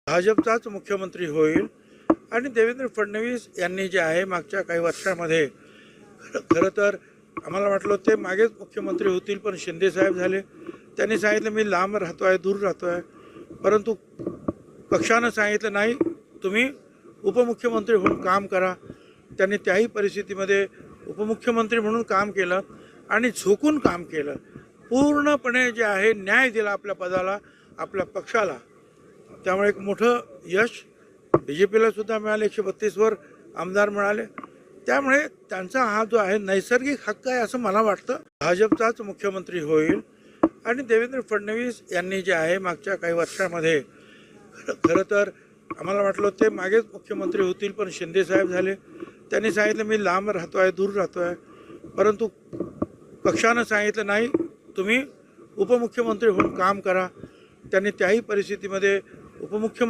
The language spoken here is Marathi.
भाजपचाच मुख्यमंत्री होईल आणि देवेंद्र फडणवीस यांनी जे आहे मागच्या काही वर्षामध्ये खरं तर आम्हाला वाटलं ते मागेच मुख्यमंत्री होतील, पण शिंदे साहेब झाले. त्यांनी सांगितलं मी लांब राहतो आहे, दूर राहतो आहे, परंतु पक्षानं सांगितलं नाही तुम्ही उपमुख्यमंत्री म्हणून काम करा. त्यांनी त्याही परिस्थितीमध्ये उपमुख्यमंत्री म्हणून काम केलं आणि झोकून काम केलं. पूर्णपणे जे आहे न्याय दिला आपल्या पदाला, आपल्या पक्षाला. त्यामुळे एक मोठं यश BJPला सुद्धा मिळाले. 132वर आमदार मिळाले. त्यामुळे त्यांचा हा जो आहे नैसर्गिक हक्क आहे असं मला वाटतं. भाजपचाच मुख्यमंत्री होईल आणि देवेंद्र फडणवीस यांनी जे आहे मागच्या काही वर्षामध्ये खरं तर आम्हाला वाटलं ते मागेच मुख्यमंत्री होतील, पण शिंदे साहेब झाले. त्यांनी सांगितलं मी लांब राहतो आहे, दूर राहतो आहे, परंतु पक्षानं सांगितलं नाही तुम्ही उपमुख्यमंत्री म्हणून काम करा. त्यांनी त्याही परिस्थितीमध्ये उपमुख्यमंत्री